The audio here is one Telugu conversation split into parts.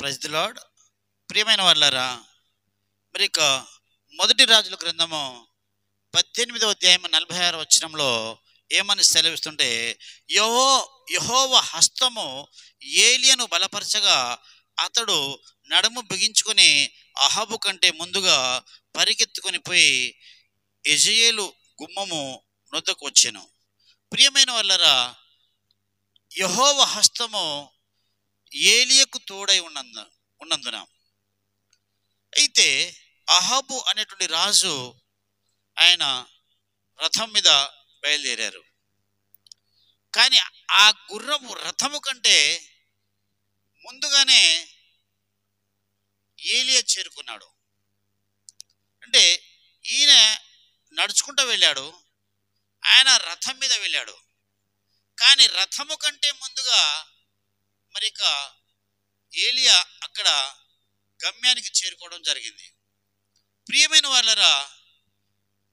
Praise the lord. ప్రియమైన వాళ్ళారా, మరి ఇక మొదటి రాజుల గ్రంథము 18వ అధ్యాయం 46 వచనంలో ఏమని సెలవిస్తుంటే, యెహోవా హస్తము ఏలియాను బలపరచగా అతడు నడుము బిగించుకొని అహాబు కంటే ముందుగా పరిగెత్తుకొని పోయి యెజెయేలు గుమ్మము నొద్దకు వచ్చెను. ప్రియమైన వాళ్ళారా, యెహోవా హస్తము ఏలియాకు తోడై ఉన్నందున అయితే అహాబు అనేటువంటి రాజు ఆయన రథం మీద బయలుదేరారు. కానీ ఆ గుర్రము రథము కంటే ముందుగానే ఏలియా చేరుకున్నాడు. అంటే ఈయన నడుచుకుంటూ వెళ్ళాడు, ఆయన రథం మీద వెళ్ళాడు. కానీ రథము కంటే ముందుగా మరిక ఏలియా అక్కడ గమ్యానికి చేరుకోవడం జరిగింది. ప్రియమైన వాళ్ళరా,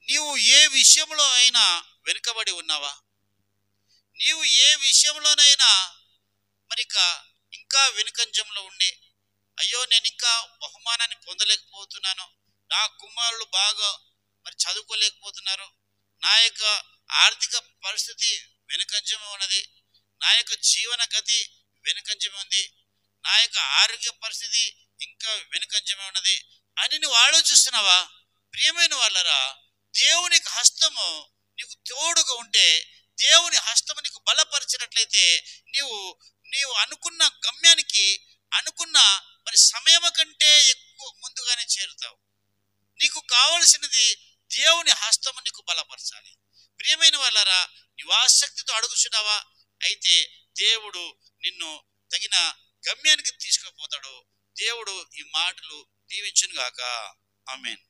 నీవు ఏ విషయంలో అయినా వెనుకబడి ఉన్నావా? నీవు ఏ విషయంలోనైనా మరిక ఇంకా వెనుకంజంలో ఉండి, అయ్యో నేను ఇంకా బహుమానాన్ని పొందలేకపోతున్నాను, నా కుమారులు బాగా చదువుకోలేకపోతున్నారు, నా యొక్క ఆర్థిక పరిస్థితి వెనుకంజమే ఉన్నది, నా యొక్క జీవన గతి వెనుకంజమే ఉంది, నా యొక్క ఆరోగ్య పరిస్థితి ఇంకా వెనుకంజమే ఉన్నది అని నువ్వు ఆలోచిస్తున్నావా? ప్రియమైన వాళ్ళరా, దేవుని హస్తము నీకు తోడుగా ఉంటే, దేవుని హస్తము నీకు బలపరిచినట్లయితే నీవు అనుకున్న గమ్యానికి, అనుకున్న సమయం కంటే ఎక్కువ ముందుగానే చేరుతావు. నీకు కావలసినది దేవుని హస్తము నీకు బలపరచాలి. ప్రియమైన వాళ్ళరా, నీవు ఆసక్తితో అడుగుచున్నావా? అయితే దేవుడు నిన్ను తగిన గమ్యానికి తీసుకుపోతాడు. దేవుడు ఈ మాటలు దీవించును గాక. ఆమేన్.